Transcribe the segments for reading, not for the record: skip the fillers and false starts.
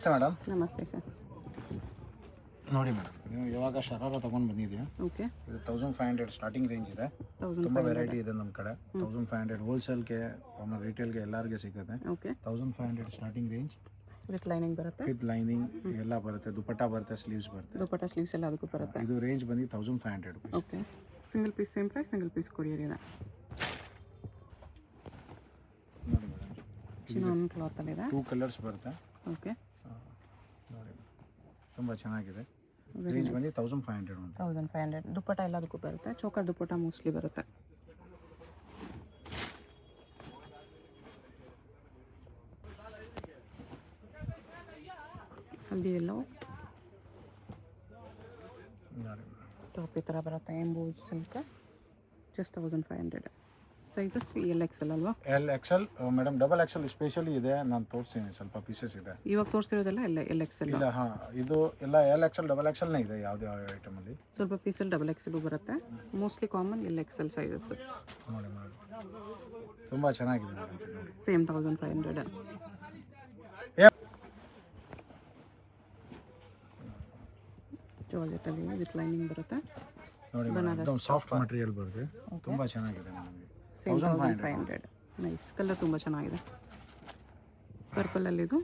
ನಮಸ್ತೆ ಮೇಡಮ್. ನಮಸ್ತೆ ಸರ್. ನೋಡಿ ಮೇಡಮ್, ನೀವು ಇವಾಗ ಶರಾರ ತೊಗೊಂಡು ಬಂದಿದ್ದೀವಿ. ಓಕೆ. ಇದು 1500 ಸ್ಟಾರ್ಟಿಂಗ್ ರೇಂಜ್ ಇದೆ. ತುಂಬ ವೆರೈಟಿ ಇದೆ ನಮ್ಮ ಕಡೆ. 1500 ಹೋಲ್ಸೇಲ್ಗೆ ಆಮೇಲೆ ರಿಟೇಲ್ಗೆ ಎಲ್ಲರಿಗೆ ಸಿಗುತ್ತೆ. Okay. 1500 starting range with lining ಬರುತ್ತೆ. ವಿತ್ ಲೈನಿಂಗ್ ಎಲ್ಲ ಬರುತ್ತೆ. ದುಪಟ್ಟ ಬರುತ್ತೆ, ಸ್ಲೀವ್ಸ್ ಬರುತ್ತೆ. ದುಪಟ್ಟ ಸ್ಲೀವ್ಸ್ ಎಲ್ಲ ಅದಕ್ಕೂ ಬರುತ್ತೆ. ಇದು ರೇಂಜ್ ಬಂದು 1500 rupees. Okay. Single piece same price, single piece courier ಇದೆ. ನೋಡಿ ಮೇಡಮ್, ಚಿನಾನ್ ಕ್ಲಾತಲ್ಲಿದೆ. 2 ಕಲರ್ಸ್ ಬರುತ್ತೆ. ಓಕೆ. ನೋಡಿ ತುಂಬ ಚೆನ್ನಾಗಿದೆ. ರೇಂಜ್ ಬಂದು 1500 ಉಂಟು. 1500. ದುಪಟ್ಟ ಎಲ್ಲದಕ್ಕೂ ಬರುತ್ತೆ. ಚೋಕರ್ ದುಪಟ್ಟ ಮೋಸ್ಟ್ಲಿ ಬರುತ್ತೆ. ಹಲ್ದಿ ಎಲ್ಲೋ ನೋಡಿ ಟಾಪ್ ಈ ಥರ ಬರುತ್ತೆ. ಎಂಬೂಸ್ ಸಿಲ್ಕ್ ಜಸ್ಟ್ 1500. ಸೈಜಸ್ LXL ಅಲ್ವಾ? LXL madam, double XL specially ಇದೆ. ನಾನು ತೋರಿಸ್ತೀನಿ, ಸ್ವಲ್ಪ ಪೀಸಸ್ ಇದೆ. ಇವಾಗ ತೋರಿಸ್ತಿರೋದೆಲ್ಲ LXL. ಇಲ್ಲ, ಹಾಂ, ಇದು ಎಲ್ಲ LXL ಡಬಲ್ XLನೇ ಇದೆ ಯಾವುದೇ ಐಟಮಲ್ಲಿ. ಸ್ವಲ್ಪ ಪೀಸಲ್ಲಿ ಡಬಲ್ XL ಬರುತ್ತೆ. Mostly common LXL sizes. ನೋಡಿ ಮಾಡಿ, ತುಂಬ ಚೆನ್ನಾಗಿದೆ ಮೇಡಮ್. ನೋಡಿ ಸೇಮ್ 1500. ಜಾರ್ಜೆಟಲ್ಲಿ ವಿತ್ ಲೈನಿಂಗ್ ಬರುತ್ತೆ. ನೋಡಿ ಮೇಡಮ್, ಸಾಫ್ಟ್ ಮಟೀರಿಯಲ್ ಬರುತ್ತೆ. ತುಂಬ ಚೆನ್ನಾಗಿದೆ ನಮಗೆ. 1500. ನೈಸ್. ಕಲರ್ ತುಂಬ ಚೆನ್ನಾಗಿದೆ. ಪರ್ಪಲಲ್ಲಿ ಇದು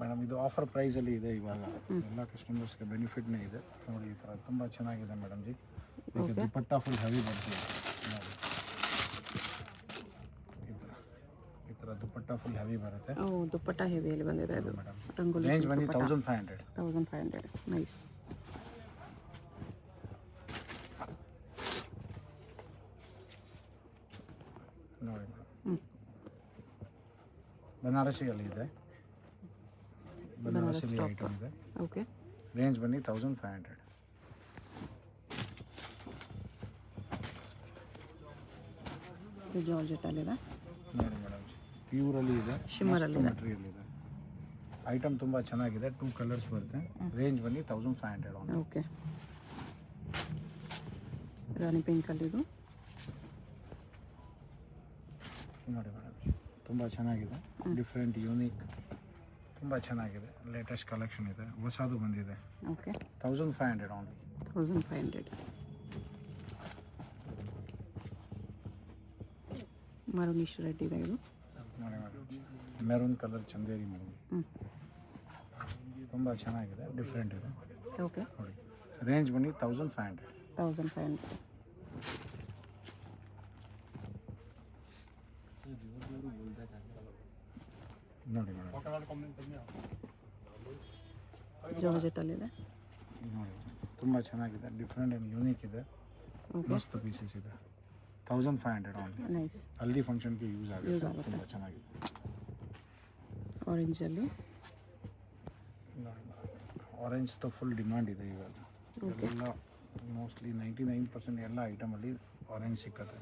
ಮೇಡಮ್, ಇದು ಆಫರ್ ಪ್ರೈಸಲ್ಲಿ ಇದೆ ಇವಾಗ. ಎಲ್ಲ ಕಸ್ಟಮರ್ಸ್ಗೆ ಬೆನಿಫಿಟ್ನೇ ಇದೆ. ನೋಡಿ ಈ ಥರ ತುಂಬ ಚೆನ್ನಾಗಿದೆ ಮೇಡಮ್ ಜಿ. ಇದಕ್ಕೆ ದುಪಟ್ಟ ಫುಲ್ ಹೆವಿ ಬರ್ತದೆ. ನೋಡಿ ಈ ಥರ ದುಪಟ್ಟ ಫುಲ್ ಹೆವಿ ಬರುತ್ತೆ. ದುಪಟ್ಟ ಹೆವಿಯಲ್ಲಿ ಬಂದಿದೆ ಇದು. ಮೇಡಮ್, ರಂಗೋಲಿ ರೇಂಜ್ ಬಂದು 1500. 1500. ನೈಸ್. ನೋಡಿ ಮೇಡಮ್, ಬನಾರಸಿಯಲ್ಲಿ ಇದೆ. ಬನಾರಸಿಲಿ ಐಟಮ್ ಇದೆ. ಓಕೆ. ರೇಂಜ್ ಬಂದು 1500. ಇದು ಜಾರ್ಜೆಟಲ್ಲಿದೆ. ನೋಡಿ ಮೇಡಮ್, ಪ್ಯೂರಲ್ಲಿ ಇದೆ, ಶಿಮ್ಮರಲ್ಲಿ ಮಟೀರಿಯಲ್ ಇದೆ. ಐಟಮ್ ತುಂಬ ಚೆನ್ನಾಗಿದೆ. 2 ಕಲರ್ಸ್ ಬರುತ್ತೆ. ರೇಂಜ್ ಬಂದು 1500. ಓಕೆ. ರಾಣಿ ಪಿಂಕಲ್ಲಿ ಇದು. ನೋಡಿ ಮೇಡಮ್, ತುಂಬ ಚೆನ್ನಾಗಿದೆ. ಡಿಫ್ರೆಂಟ್, ಯೂನಿಕ್, ತುಂಬ ಚೆನ್ನಾಗಿದೆ. ಲೇಟೆಸ್ಟ್ ಕಲೆಕ್ಷನ್ ಇದೆ, ಹೊಸದು ಬಂದಿದೆ. ಓಕೆ. 1500 ಓನ್ಲಿ. 1500. ಮರೂನಿಶ್ ರೆಡ್ ಇದೆ ಇದು. ನೋಡಿ madam, maroon colour Chanderi madam. ತುಂಬ ಚೆನ್ನಾಗಿದೆ, ಡಿಫ್ರೆಂಟ್ ಇದೆ. ಓಕೆ. ನೋಡಿ ರೇಂಜ್ ಬಂದು 1500. 1500. ನೋಡಿ ಮೇಡಮ್, ಜಾರ್ಜೆಟಲ್ಲಿದೆ. ನೋಡಿ ತುಂಬ ಚೆನ್ನಾಗಿದೆ. ಡಿಫ್ರೆಂಟ್ ಆ್ಯಂಡ್ ಯೂನಿಕ್ ಇದೆ. ಮಸ್ತ್ ಪೀಸಸ್ ಇದೆ. 1500 ಓನ್ಲಿ. ನೈಸ್. ಹಲ್ದಿ ಫಂಕ್ಷನ್ಗೆ ಯೂಸ್ ಆಗುತ್ತೆ. ತುಂಬ ಚೆನ್ನಾಗಿದೆ. ಆರೆಂಜಲ್ಲಿ ಆರೆಂಜ್ದು ಫುಲ್ ಡಿಮ್ಯಾಂಡ್ ಇದೆ ಇವಾಗ. ಎಲ್ಲ ಮೋಸ್ಟ್ಲಿ 99% ಎಲ್ಲ ಐಟಮಲ್ಲಿ ಆರೆಂಜ್ ಸಿಕ್ಕತ್ತೆ.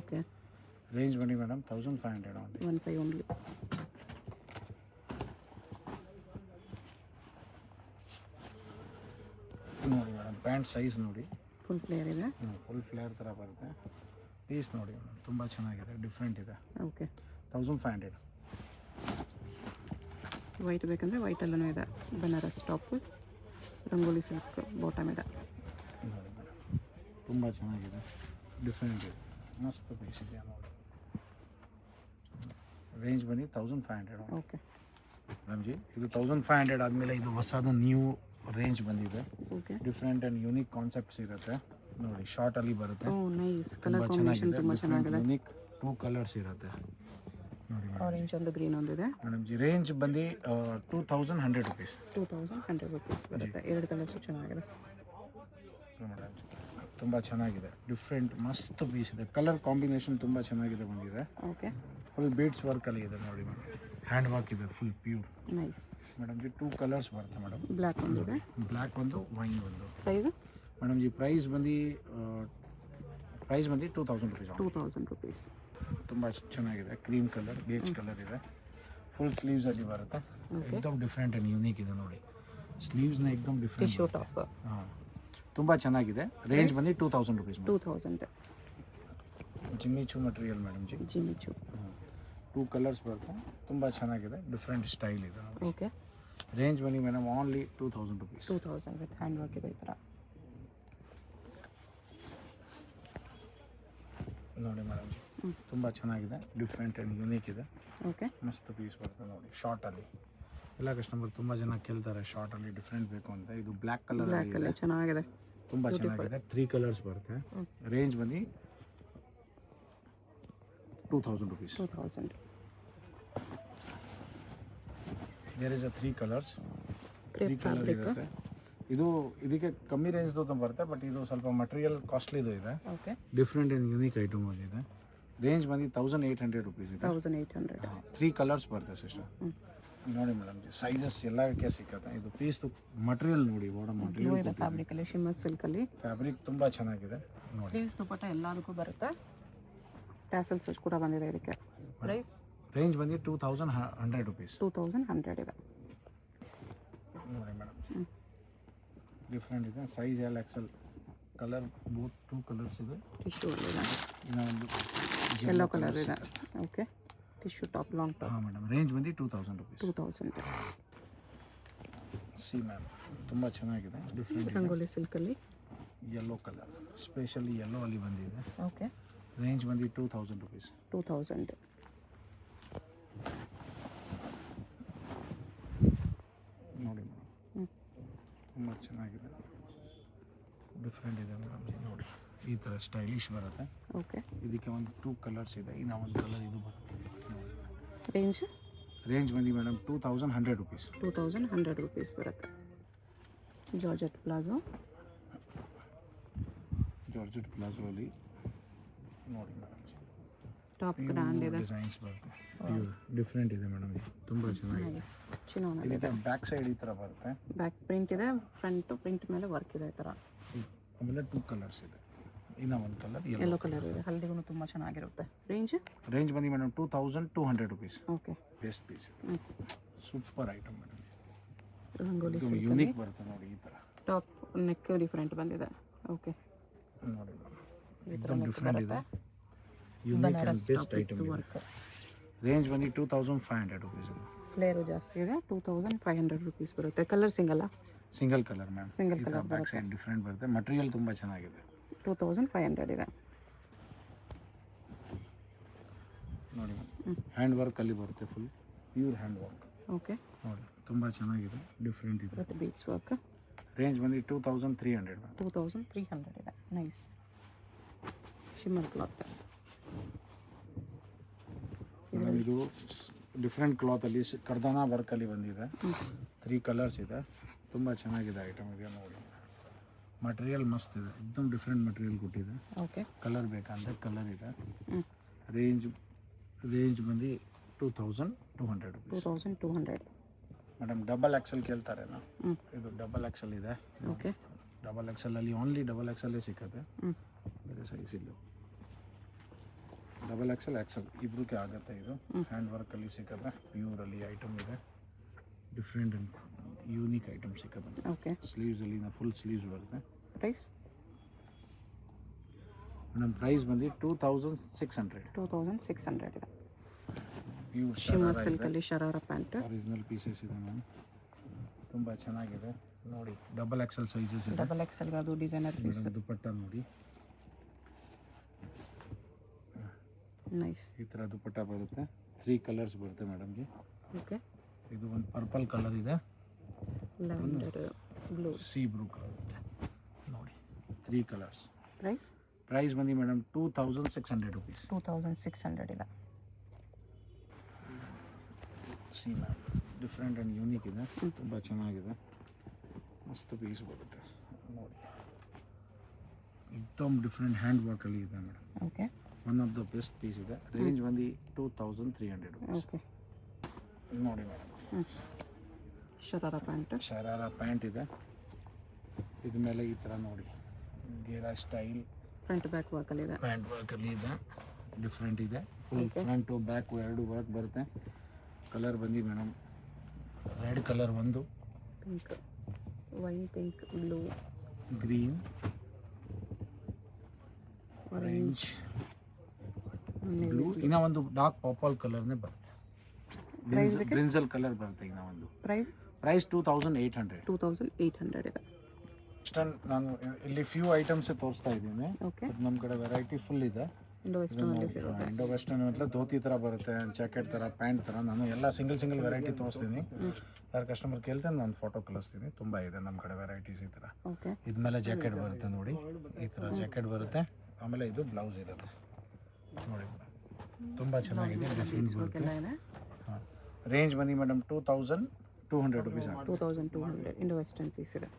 ಓಕೆ. ರೇಂಜ್ ಬನ್ನಿ ಮೇಡಮ್, 1500 ಓನ್ಲಿ. 15 ಓನ್ಲಿ. ನೋಡಿ ಮೇಡಮ್, ಪ್ಯಾಂಟ್ ಸೈಜ್ ನೋಡಿ, ಫುಲ್ ಫ್ಲೇರ್ ಇದೆ. ಫುಲ್ ಫ್ಲೇರ್ ಥರ ಬರುತ್ತೆ. ಪೀಸ್ ನೋಡಿ ಮೇಡಮ್, ತುಂಬ ಚೆನ್ನಾಗಿದೆ, ಡಿಫ್ರೆಂಟ್ ಇದೆ. ಓಕೆ. 1500. ವೈಟ್ ಬೇಕಂದರೆ ವೈಟಲ್ಲೂ ಇದೆ. Banaras top, rangoli silk bottom ಇದೆ. ನೋಡಿ ಮೇಡಮ್, ತುಂಬ ಚೆನ್ನಾಗಿದೆ, ಡಿಫ್ರೆಂಟ್ ಇದೆ, ಮಸ್ತ್ ಪೀಸ್ ಇದೆ ನೋಡಿ. ರೇಂಜ್ ಬನ್ನಿ 1500. ಓಕೆ. ಮೇಡಮ್ ಜಿ, ಇದು 1500 ಆದಮೇಲೆ ಇದು ಹೊಸದು ನ್ಯೂ ರೇಂಜ್ ಬಂದಿದೆ. Okay. Different and unique concepts ಇರುತ್ತೆ. ನೋಡಿ ಶಾರ್ಟಲ್ಲಿ ಬರುತ್ತೆ. ನೈಸ್. ತುಂಬ ಕಲರ್ ಕಾಂಬಿನೇಷನ್ ತುಂಬ ಚೆನ್ನಾಗಿದೆ. ಯೂನಿಕ್ 2 ಕಲರ್ಸ್ ಇರುತ್ತೆ. ನೋಡಿ ಆರೆಂಜ್ ಒಂದು ಗ್ರೀನ್ ಒಂದಿದೆ. ಮೇಡಮ್ ಜಿ, ರೇಂಜ್ ಬಂದು 2100 ರುಪೀಸ್. 2100 ರುಪೀಸ್ ಬರುತ್ತೆ. 2 ಕಲರ್ಸು ಚೆನ್ನಾಗಿದೆ. ಮೇಡಮ್ ಜಿ, ತುಂಬ ಚೆನ್ನಾಗಿದೆ, ಡಿಫ್ರೆಂಟ್ ಮಸ್ತ್ ಪೀಸ್ ಇದೆ. ಕಲರ್ ಕಾಂಬಿನೇಷನ್ ತುಂಬ ಚೆನ್ನಾಗಿದೆ ಬಂದಿದೆ. ಓಕೆ. ಫುಲ್ ಬೀಡ್ಸ್ ವರ್ಕಲ್ಲಿ ಇದೆ ನೋಡಿ ಮೇಡಮ್. ಹ್ಯಾಂಡ್ ವರ್ಕ್ ಇದೆ, full pure. Nice. Madam G, 2 colours ಬರುತ್ತೆ ಮೇಡಮ್. ಬ್ಲ್ಯಾಕ್ ಒಂದಿದೆ. ಬ್ಲ್ಯಾಕ್ ಒಂದು, ವೈನ್ ಒಂದು. ಪ್ರೈಸ್ ಮೇಡಮ್ ಜಿ, ಪ್ರೈಸ್ ಬಂದು 2000 ರುಪೀಸ್. 2000 ರುಪೀಸ್. ತುಂಬ ಚೆನ್ನಾಗಿದೆ. ಕ್ರೀಮ್ ಕಲರ್, ಬೇಜ್ ಕಲರ್ ಇದೆ. ಫುಲ್ ಸ್ಲೀವ್ಸಲ್ಲಿ ಬರುತ್ತೆ. एकदम ಡಿಫ್ರೆಂಟ್ ಆ್ಯಂಡ್ ಯೂನಿಕ್ ಇದೆ ನೋಡಿ. ಸ್ಲೀವ್ಸ್ನ एकदम ಡಿಫ್ರೆಂಟ್. Tissue top. ಹಾಂ, ತುಂಬ ಚೆನ್ನಾಗಿದೆ. ರೇಂಜ್ ಬಂದು 2000 rupees. 2000. Jimmy Choo material madam ji. Jimmy Choo. 2 colours ಬರುತ್ತೆ, ತುಂಬ ಚೆನ್ನಾಗಿದೆ, ಡಿಫ್ರೆಂಟ್ ಸ್ಟೈಲ್ ಇದೆ ನೋಡಿ. ಓಕೆ. ರೇಂಜ್ ಬನ್ನಿ madam only 2000 rupees. 2000 with hand work ಇದೆ ಈ ಥರ. ನೋಡಿ ಮೇಡಮ್, ತುಂಬ ಚೆನ್ನಾಗಿದೆ, ಡಿಫ್ರೆಂಟ್ ಆ್ಯಂಡ್ ಯುನೀಕ್ ಇದೆ. ಓಕೆ. ಮಸ್ತ್ ಪೀಸ್ ಬರ್ತದೆ ನೋಡಿ. ಶಾರ್ಟಲ್ಲಿ ಎಲ್ಲ ಕಸ್ಟಮರ್ ತುಂಬ ಜನ ಕೇಳ್ತಾರೆ ಶಾರ್ಟಲ್ಲಿ ಡಿಫ್ರೆಂಟ್ ಬೇಕು ಅಂತ. ಇದು ಬ್ಲ್ಯಾಕ್ ಕಲರಲ್ಲಿ ಇದೆ, ಬ್ಲ್ಯಾಕಲ್ಲಿ ಚೆನ್ನಾಗಿದೆ. ತುಂಬ ಚೆನ್ನಾಗಿದೆ. 3 ಕಲರ್ಸ್ ಬರುತ್ತೆ. ರೇಂಜ್ ಬನ್ನಿ 2000 rupees. 2000. There is a 3 colours. 3 crepe colour fabric. ಇರುತ್ತೆ. ಇದಕ್ಕೆ ಕಮ್ಮಿ ರೇಂಜ್ದು ಬರುತ್ತೆ, ಬಟ್ ಇದು ಸ್ವಲ್ಪ ಮಟೀರಿಯಲ್ ಕಾಸ್ಟ್ಲಿದು ಇದೆ. Okay. Different and unique item ಇದೆ. ರೇಂಜ್ ಬಂದು 1800 ರುಪೀಸ್ ಇದೆ. 1800. 3 ಕಲರ್ಸ್ ಬರುತ್ತೆ ಸಿಸ್ಟರ್. ನೋಡಿ ಮೇಡಮ್, ಸೈಜಸ್ ಎಲ್ಲಕ್ಕೆ ಸಿಕ್ಕತ್ತೆ. ಇದು ಪೀಸ್ದು ಮಟೀರಿಯಲ್ ನೋಡಿ, ಬಾರ್ಡರ್ ಬ್ಲೂ ಮಟೀರಿಯಲ್ ಇದೆ ಫ್ಯಾಬ್ರಿಕಲ್ಲಿ, ಶಿಮ್ಮರ್ ಸಿಲ್ಕಲ್ಲಿ. ಫ್ಯಾಬ್ರಿಕ್ ತುಂಬ ಚೆನ್ನಾಗಿದೆ ನೋಡಿ. ಸ್ಲೀವ್ಸ್ ದುಪಟ್ಟ ಎಲ್ಲದಕ್ಕೂ ಬರುತ್ತೆ. ಟ್ಯಾಸಲ್ಸ್ ಕೂಡ ಬಂದಿದೆ ಇದಕ್ಕೆ. ಪ್ರೈಸ್ ರೇಂಜ್ ಬಂದು 2100 ರುಪೀಸ್. 2100 ಇದೆ. ನೋಡಿ ಮೇಡಮ್, ಡಿಫ್ರೆಂಟ್ ಇದೆ. Size L XL. Colour both 2 colours ಇದೆ. ಟಿಶ್ಯೂ ಇದೆ, ಇನ್ನೊಂದು ಯೆಲ್ಲೋ ಕಲರ್ ಇದೆ. Okay. Tissue top, long top. ಹಾಂ ಮೇಡಮ್, ರೇಂಜ್ ಬಂದು 2000 ರುಪೀಸ್. 2000. ಸಿ ಮ್ಯಾಮ್, ತುಂಬ ಚೆನ್ನಾಗಿದೆ, ಡಿಫ್ರೆಂಟ್. ರಂಗೋಲಿ ಸಿಲ್ಕಲ್ಲಿ ಯೆಲ್ಲೋ ಕಲರ್, ಸ್ಪೆಷಲಿ ಯೆಲ್ಲೋ ಅಲ್ಲಿ ಬಂದಿದೆ. ಓಕೆ. ರೇಂಜ್ ಬಂದು 2000 ರುಪೀಸ್. 2000. ನೋಡಿ ಮೇಡಮ್, ತುಂಬ ಚೆನ್ನಾಗಿದೆ, ಡಿಫ್ರೆಂಟ್ ಇದೆ ಮೇಡಮ್. ನೋಡಿ ಈ ಥರ ಸ್ಟೈಲಿಶ್ ಬರುತ್ತೆ. ಓಕೆ. ಇದಕ್ಕೆ ಒಂದು 2 ಕಲರ್ಸ್ ಇದೆ. ಇನ್ನು ಒಂದು ಕಲರ್ ಇದು ಬರುತ್ತೆ. ರೇಂಜ್ ರೇಂಜ್ ಬಂದು ಮೇಡಮ್ 2100 ರುಪೀಸ್. 2100 ರುಪೀಸ್ ಬರುತ್ತೆ. Georgette palazzo. ಜಾರ್ಜೆಟ್ ಪ್ಲಾಜೋ ಅಲ್ಲಿ ನೋಡಿ ಮೇಡಮ್, ಟಾಪ್ ಗ್ರ್ಯಾಂಡ್ ಇದೆ. ಡಿಸೈನ್ಸ್ ಬರುತ್ತೆ. ಪ್ಯೂರ್ ಡಿಫ್ರೆಂಟ್ ಇದೆ ಮೇಡಮ್, ತುಂಬ ಚೆನ್ನಾಗಿದೆ. ಚಿನ್ನೋನ ಇದಕ್ಕೆ ಬ್ಯಾಕ್ ಸೈಡ್ ಈ ಥರ ಬರುತ್ತೆ. ಬ್ಯಾಕ್ ಪ್ರಿಂಟ್ ಇದೆ, ಫ್ರಂಟ್ ಪ್ರಿಂಟ್ ಮೇಲೆ ವರ್ಕ್ ಇದೆ ಈ ಥರ. ಆಮೇಲೆ 2 ಕಲರ್ಸ್ ಇದೆ. ಇನ್ನು ಒಂದು ಕಲರ್ ಯೆಲ್ಲೋ ಕಲರ್ ಇದೆ. ಹಲ್ದಿಗೂ ತುಂಬ ಚೆನ್ನಾಗಿರುತ್ತೆ. ರೇಂಜ್ ರೇಂಜ್ ಬಂದು madam 2200 rupees. Okay. Best piece, super item madam. Rangoli ಇದು ಯುನೀಕ್ ಬರುತ್ತೆ ನೋಡಿ ಈ ಥರ. ಟಾಪ್ ನೆಕ್ ಡಿಫ್ರೆಂಟ್ ಬಂದಿದೆ. ಓಕೆ. ನೋಡಿ ಮೇಡಮ್, एकदम ಡಿಫ್ರೆಂಟ್ ಇದೆ, ಯುನೀಕ್ ಆ್ಯಂಡ್ ಬೆಸ್ಟ್ ಐಟಮ್ ಇದೆ. ರೇಂಜ್ ಬಂದು 2500 ರುಪೀಸ್ ಇದೆ. ಫ್ಲೇರು ಜಾಸ್ತಿ ಇದೆ. 2500 ರುಪೀಸ್ ಬರುತ್ತೆ. ಕಲರ್ ಸಿಂಗಲ್ಲ? Single colour ma'am. ಸಿಂಗಲ್ ಈ ಥರ ಕಲರ್ ಬ್ಯಾಕ್ ಸೈಡ್ ಡಿಫ್ರೆಂಟ್ ಬರುತ್ತೆ. ಮಟೀರಿಯಲ್ ತುಂಬ ಚೆನ್ನಾಗಿದೆ. 2500 ಇದೆ. ನೋಡಿ ಮ್ಯಾಮ್, ಹ್ಯಾಂಡ್ ವರ್ಕಲ್ಲಿ ಬರುತ್ತೆ, full pure hand work. Okay. ನೋಡಿ ತುಂಬ ಚೆನ್ನಾಗಿದೆ, ಡಿಫ್ರೆಂಟ್ ಇದೆ. With beads work. ರೇಂಜ್ ಬಂದು 2300 ಮ್ಯಾಮ್. 2300 ಇದೆ. ನೈಸ್. Shimmer cloth. ಮೇಡಮ್ ಇದು ಡಿಫ್ರೆಂಟ್ ಕ್ಲಾತಲ್ಲಿ ಕರ್ದಾನ ವರ್ಕಲ್ಲಿ ಬಂದಿದೆ. 3 ಕಲರ್ಸ್ ಇದೆ. ತುಂಬ ಚೆನ್ನಾಗಿದೆ ಐಟಮ್ ಇದೆ ನೋಡಿ. ಮಟೀರಿಯಲ್ ಮಸ್ತ್ ಇದೆ, एकदम ಡಿಫ್ರೆಂಟ್ ಮಟೀರಿಯಲ್ ಕೊಟ್ಟಿದೆ. ಓಕೆ. ಕಲರ್ ಬೇಕಂದ್ರೆ ಕಲರ್ ಇದೆ. ರೇಂಜ್ ಬಂದು 2200 ರುಪೀಸ್. 2200. ಮೇಡಮ್ ಡಬಲ್ ಎಕ್ಸೆಲ್ ಕೇಳ್ತಾರೇನೋ, ಇದು ಡಬಲ್ ಎಕ್ಸೆಲ್ ಇದೆ. ಓಕೆ. ಡಬಲ್ ಎಕ್ಸೆಲಲ್ಲಿ ಓನ್ಲಿ ಡಬಲ್ ಎಕ್ಸೆಲ್ಲೇ ಸಿಕ್ಕತ್ತೆ. ಬೇರೆ ಸೈಜ್ ಇಲ್ಲ. ಡಬಲ್ ಎಕ್ಸೆಲ್ ಇಬ್ಬರಿಗೆ ಆಗುತ್ತೆ. ಇದು ಹ್ಯಾಂಡ್ ವರ್ಕಲ್ಲಿ ಸಿಕ್ಕತ್ತೆ, ಪ್ಯೂರಲ್ಲಿ ಐಟಮ್ ಇದೆ. ಡಿಫ್ರೆಂಟ್ ಆ್ಯಂಡ್ ಯೂನಿಕ್ ಐಟಮ್ ಸಿಕ್ಕತ್ತೆ. ಓಕೆ. ಸ್ಲೀವ್ಸಲ್ಲಿ ಫುಲ್ ಸ್ಲೀವ್ಸ್ ಬರುತ್ತೆ. ಪ್ರೈಸ್ ಮೇಡಮ್ ಪ್ರೈಸ್ ಬಂದು 2600. 2600 ಇದೆ. ಪ್ಯೂರ್ ಶಿಮ್ಮರ್ ಸಿಲ್ಕಲ್ಲಿ ಶರಾರ ಪ್ಯಾಂಟ್. ಒರಿಜಿನಲ್ ಪೀಸಸ್ ಇದೆ ಮ್ಯಾಮ್, ತುಂಬ ಚೆನ್ನಾಗಿದೆ ನೋಡಿ. ಡಬಲ್ ಎಕ್ಸೆಲ್ ಸೈಜಸ್ ಇದೆ. ಡಬಲ್ ಎಕ್ಸೆಲ್ಗೆ ಅದು ಡಿಸೈನರ್ ಪೀಸ್. ಮೇಡಮ್ ದುಪಟ್ಟ ನೋಡಿ, ನೈಸ್. ಈ ಥರ ದುಪಟ್ಟ ಬರುತ್ತೆ. 3 ಕಲರ್ಸ್ ಬರುತ್ತೆ ಮೇಡಮ್ಗೆ. ಓಕೆ. ಇದು ಒಂದು ಪರ್ಪಲ್ ಕಲರ್ ಇದೆ, lavender, blue, C blue colour ಇದೆ ನೋಡಿ. 3 ಕಲರ್ಸ್. ಪ್ರೈಸ್ ಬಂದು ಮೇಡಮ್ 2600 ರುಪೀಸ್. 2600 ಇದೆ. C ma'am, different and unique ಇದೆ, ತುಂಬ ಚೆನ್ನಾಗಿದೆ, ಮಸ್ತ್ ಪೀಸ್ ಬರುತ್ತೆ ನೋಡಿ. एकदम ಡಿಫ್ರೆಂಟ್ ಹ್ಯಾಂಡ್ ವರ್ಕಲ್ಲಿ ಇದೆ madam. Okay. One of the best piece ಇದೆ. ರೇಂಜ್ ಬಂದು 2300 ರುಪೀಸ್. ಓಕೆ. ನೋಡಿ madam, sharara pant. Sharara pant ಇದೆ. ಇದ ಮೇಲೆ ಈ ಥರ ನೋಡಿ ಗೇರಾ ಸ್ಟೈಲ್ ಫ್ರಂಟ್ ಬ್ಯಾಕ್ ವರ್ಕಲ್ಲಿ ಇದೆ. ಪ್ಯಾಂಟ್ ವರ್ಕಲ್ಲಿ ಇದೆ, ಡಿಫ್ರೆಂಟ್ ಇದೆ. ಫುಲ್ ಫ್ರಂಟು ಬ್ಯಾಕು 2 ವರ್ಕ್ ಬರುತ್ತೆ. ಕಲರ್ ಬಂದು ಮೇಡಮ್ ರೆಡ್ ಕಲರ್ ಒಂದು, pink, wine pink, blue, green, orange, blue ಇನ್ನ ಒಂದು ಡಾರ್ಕ್ ಪರ್ಪಲ್ ಕಲರ್ನೇ ಬರುತ್ತೆ. ಬ್ರಿಂಜಲ್ ಕಲರ್ ಬರುತ್ತೆ ಇನ್ನ ಒಂದು. ಪ್ರೈಸ್ 2800. 2800 ಇದೆ. ವೆಸ್ಟರ್ನ್ ನಾನು ಇಲ್ಲಿ ಫ್ಯೂ ಐಟಮ್ಸ್ ತೋರಿಸ್ತಾ ಇದ್ದೀನಿ. ಓಕೆ, ನಮ್ಮ ಕಡೆ ವೆರೈಟಿ ಫುಲ್ ಇದೆ. ಇಂಡೋ ವೆಸ್ಟರ್ನಲ್ಲಿ ಸಿಗುತ್ತೆ. ಇಂಡೋ ವೆಸ್ಟರ್ನ್ ಅಂದರೆ ಧೋತಿ ಥರ ಬರುತ್ತೆ, ಜಾಕೆಟ್ ಥರ, ಪ್ಯಾಂಟ್ ಥರ. ನಾನು ಎಲ್ಲ ಸಿಂಗಲ್ ವೆರೈಟಿ ತೋರಿಸ್ತೀನಿ. ಯಾರು ಕಸ್ಟಮರ್ ಕೇಳ್ತಾನೆ ನಾನು ಫೋಟೋ ಕಳಿಸ್ತೀನಿ. ತುಂಬ ಇದೆ ನಮ್ಮ ಕಡೆ ವೆರೈಟೀಸ್ ಈ ಥರ. ಓಕೆ, ಇದ್ಮೇಲೆ ಜಾಕೆಟ್ ಬರುತ್ತೆ ನೋಡಿ, ಈ ಥರ ಜಾಕೆಟ್ ಬರುತ್ತೆ. ಆಮೇಲೆ ಇದು ಬ್ಲೌಸ್ ಇರುತ್ತೆ ನೋಡಿ, ತುಂಬ ಚೆನ್ನಾಗಿದೆ, ಡಿಫ್ರೆಂಟ್ ಬರುತ್ತೆ. ಹಾಂ, ರೇಂಜ್ ಬನ್ನಿ ಮೇಡಮ್ 2200 ರುಪೀಸ್ ಆಗುತ್ತೆ. 2200 ಇಂಡೋ ವೆಸ್ಟರ್ನ್ ಪೀಸ್ ಇದೆ.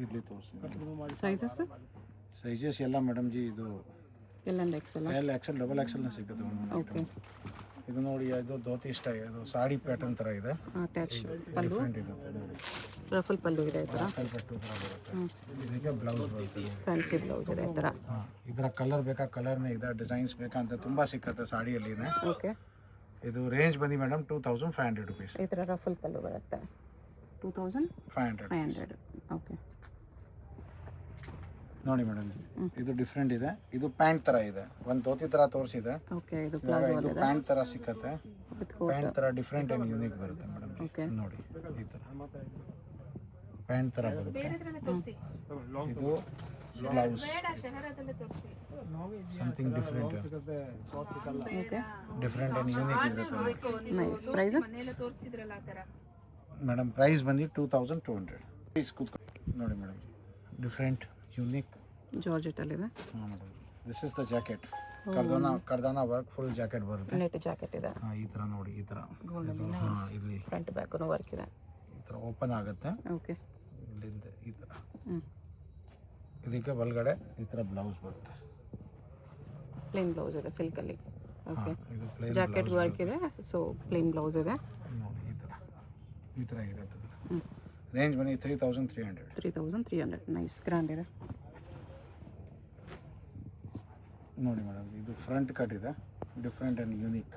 ಇಲ್ಲಿ ತೋರಿಸ್ತೀನಿ ಸೈಜಸ್ ಎಲ್ಲ ಮೇಡಮ್ ಜಿ. ಇದು L and XL. L, XL, double XL ಸಿಗುತ್ತೆ. ಓಕೆ, ಇದು ನೋಡಿ, ಇದು ಧೋತಿ ಸ್ಟೈಲ್, ಇದು ಸಾಡಿ ಪ್ಯಾಟರ್ನ್ ಥರ ಇದೆ. ಅಟ್ಯಾಚ್ ಪಲ್ಲು, ಡಿಫ್ರೆಂಟ್ ಇರುತ್ತೆ ನೋಡಿ, ರಫಲ್ ಪಲ್ಲು ಇದೆ ಈ ಥರ. ಪಟ್ಟು ಥರ ಬರುತ್ತೆ. ಇದಕ್ಕೆ ಬ್ಲೌಸ್ ಬರುತ್ತೆ. ಫ್ಯಾನ್ಸಿ ಬ್ಲೌಸ್ ಇದೆ ಈ ಥರ. ಹಾಂ, ಇದರ ಕಲರ್ ಬೇಕಾ ಕಲರ್ನೇ ಇದೆ, ಡಿಸೈನ್ಸ್ ಬೇಕಾ ಅಂತ ತುಂಬ ಸಿಕ್ಕತ್ತೆ ಸಾಡಿಯಲ್ಲಿನೇ. ಓಕೆ, ಇದು ರೇಂಜ್ ಬಂದು ಮೇಡಮ್ 2500 ರುಪೀಸ್. ಈ ಥರ ರಫಲ್ ಪಲ್ಲು ಬರುತ್ತೆ 2500. ಓಕೆ, ನೋಡಿ ಮೇಡಮ್, ಇದು ಡಿಫ್ರೆಂಟ್ ಇದೆ. ಇದು ಪ್ಯಾಂಟ್ ಥರ ಇದೆ, ಒಂದು ಧೋತಿ ಥರ ತೋರಿಸಿದೆ. ಓಕೆ, ಇದು ಇವಾಗ ಇದು ಪ್ಯಾಂಟ್ ಥರ ಸಿಕ್ಕತ್ತೆ. ಪ್ಯಾಂಟ್ ಥರ ಡಿಫ್ರೆಂಟ್ ಆ್ಯಂಡ್ ಯೂನಿಕ್ ಬರುತ್ತೆ ಮೇಡಮ್. ಓಕೆ, ನೋಡಿ ಈ ಥರ ಪ್ಯಾಂಟ್ ಥರ ಬರುತ್ತೆ. ಇದು blouse something different okay, different and unique ಇರುತ್ತೆ. ನೈಸ್. ಪ್ರೈಸ್ ಮೇಡಮ್ ಪ್ರೈಸ್ ಬಂದು 2200. ಪ್ಲೀಸ್ ಕೂತ್ಕೊಂಡು ನೋಡಿ ಮೇಡಮ್, ಡಿಫ್ರೆಂಟ್ ಯೂನಿಕ್ ಜಾರ್ಜೆಟಲ್ಲಿದೆ. ಹಾಂ madam, this is the jacket. ಕರ್ದಾನ ವರ್ಕ್ ಫುಲ್ ಜಾಕೆಟ್ ಬರುತ್ತೆ. ನೆಟ್ ಜಾಕೆಟ್ ಇದೆ. ಹಾಂ, ಈ ಥರ ನೋಡಿ, ಈ ಥರ. ಗೋಲ್ಡಲ್ಲಿ ಹಾಂ, ಇಲ್ಲಿ ಫ್ರಂಟ್ ಬ್ಯಾಕು ವರ್ಕ್ ಇದೆ. ಈ ಥರ ಓಪನ್ ಆಗುತ್ತೆ. ಓಕೆ, ಇಲ್ಲಿಂದ ಈ ಥರ. ಹ್ಞೂ, ಇದಕ್ಕೆ ಒಳಗಡೆ ಈ ಥರ ಬ್ಲೌಸ್ ಬರುತ್ತೆ. ಪ್ಲೇನ್ ಬ್ಲೌಸ್ ಇದೆ ಸಿಲ್ಕಲ್ಲಿ. ಓಕೆ, ಇದು ಪ್ಲೇನ್ ಜಾಕೆಟ್ ವರ್ಕ್ ಇದೆ, ಸೊ ಪ್ಲೇನ್ ಬ್ಲೌಸ್ ಇದೆ. ನೋಡಿ ಈ ಥರ ಇರುತ್ತೆ. ರೇಂಜ್ ಬನ್ನಿ 3300. 3300. ನೈಸ್, ಗ್ರ್ಯಾಂಡ್ ಇದೆ. ನೋಡಿ ಮೇಡಮ್, ಇದು ಫ್ರಂಟ್ ಕಟ್ ಇದೆ, ಡಿಫ್ರೆಂಟ್ ಆ್ಯಂಡ್ ಯೂನಿಕ್.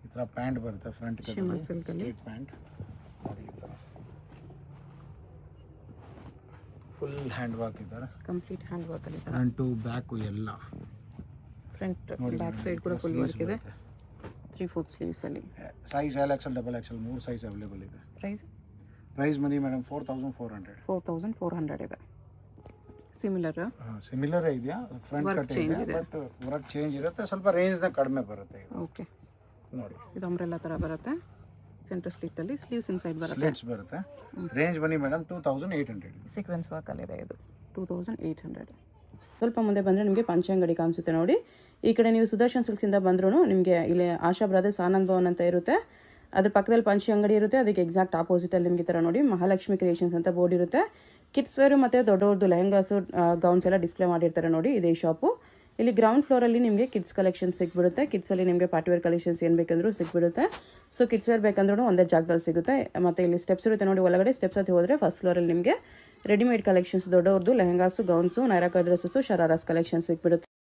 ಈ ಥರ ಪ್ಯಾಂಟ್ ಬರುತ್ತೆ, ಫ್ರಂಟ್ ಕಟ್ ಸ್ಟ್ರೈಟ್ ಪ್ಯಾಂಟ್. ನೋಡಿ ಈ ಥರ ಫುಲ್ ಹ್ಯಾಂಡ್ ವರ್ಕ್ ಇದ್ದಾರೆ. ಕಂಪ್ಲೀಟ್ ಹ್ಯಾಂಡ್ ವರ್ಕಲ್ಲಿ ಇದೆ. ಫ್ರಂಟು ಬ್ಯಾಕು ಎಲ್ಲ. ಫ್ರಂಟ್ ಬ್ಯಾಕ್ ಸೈಡ್ ಕೂಡ ಫುಲ್ ವರ್ಕ್ ಇದೆ. 3/4 ಸ್ಲೀವ್ಸಲ್ಲಿ. Size L, XL, double XL 3 size available ಇದೆ. ಪ್ರೈಸ್ ಬಂದು ಮೇಡಮ್ 4400. 4400 ಇದೆ. ಸಿಮಿಲರ್ ಸಿಮಿಲರ್ ಇದೆಯಾ, ಫ್ರಂಟ್ ಕಟ್ ಇದೆ, ಬಟ್ ವರ್ಕ್ ಚೇಂಜ್ ಇರುತ್ತೆ, ಸ್ವಲ್ಪ ರೇಂಜ್ನ ಕಡಿಮೆ ಬರುತ್ತೆ ಇದು. ಓಕೆ, ನೋಡಿ ಇದು ಅಂಬ್ರೆಲ್ಲಾ ಥರ ಬರುತ್ತೆ. ಸೆಂಟರ್ ಸ್ಲಿಟ್ಟಲ್ಲಿ ಸ್ಲೀವ್ಸ್ ಇನ್ಸೈಡ್ ಬರುತ್ತೆ. ಸ್ಲಿಟ್ಸ್ ಬರುತ್ತೆ. ರೇಂಜ್ ಬನ್ನಿ ಮೇಡಮ್ 2800. ಸೀಕ್ವೆನ್ಸ್ ವರ್ಕಲ್ಲಿದೆ ಇದು 2800. ಸ್ವಲ್ಪ ಮುಂದೆ ಬಂದರೆ ನಿಮಗೆ ಪಂಚೆ ಅಂಗಡಿ ಕಾಣಿಸುತ್ತೆ ನೋಡಿ. ಈ ಕಡೆ ನೀವು ಸುದರ್ಶನ್ ಸಿಲ್ಕ್ಸಿಂದ ಬಂದ್ರೂ ನಿಮಗೆ ಇಲ್ಲಿ ಆಶಾ ಬ್ರದರ್ಸ್ ಆನಂದ್ ಭವನ್ ಅಂತ ಇರುತ್ತೆ. ಅದ್ರ ಪಕ್ಕದಲ್ಲಿ ಪಂಚೆ ಅಂಗಡಿ ಇರುತ್ತೆ. ಅದಕ್ಕೆ ಎಕ್ಸಾಕ್ಟ್ ಆಪೋಸಿಟಲ್ಲಿ ನಿಮಗೆ ಥರ ನೋಡಿ ಮಹಾಲಕ್ಷ್ಮಿ ಕ್ರಿಯೇಷನ್ಸ್ ಅಂತ ಬೋರ್ಡ್ ಇರುತ್ತೆ. ಕಿಡ್ಸ್ ವೇರು ಮತ್ತು ದೊಡ್ಡವ್ರದ್ದು ಲೆಹಂಗಾಸು ಗೌನ್ಸ್ ಎಲ್ಲ ಡಿಸ್ಪ್ಲೇ ಮಾಡಿರ್ತಾರೆ ನೋಡಿ, ಇದೇ ಶಾಪು. ಇಲ್ಲಿ ಗ್ರೌಂಡ್ ಫ್ಲೋರಲ್ಲಿ ನಿಮಗೆ ಕಿಡ್ಸ್ ಕಲೆಕ್ಷನ್ ಸಿಕ್ಬಿಡುತ್ತೆ. ಕಿಡ್ಸಲ್ಲಿ ನಿಮಗೆ ಪಾರ್ಟಿವೇರ್ ಕಲೆಕ್ಷನ್ಸ್ ಏನು ಬೇಕಂದ್ರೂ ಸಿಕ್ಬಿಡುತ್ತೆ. ಸೊ ಕಿಡ್ಸ್ ವೇರ್ ಬೇಕಂದ್ರೂ ಒಂದೇ ಜಾಗದಲ್ಲಿ ಸಿಗುತ್ತೆ. ಮತ್ತು ಇಲ್ಲಿ ಸ್ಟೆಪ್ಸ್ ಇರುತ್ತೆ ನೋಡಿ, ಒಳಗಡೆ ಸ್ಟೆಪ್ಸ್ ಹತ್ತಿ ಹೋದರೆ ಫಸ್ಟ್ ಫ್ಲೋರಲ್ಲಿ ನಿಮಗೆ readymade collections, ದೊಡ್ಡವ್ರದ್ದು lehengas, gowns, ನೈರಾಕ dresses, ಶರಾರಾಸ್ collections ಸಿಕ್ಬಿಡುತ್ತೆ.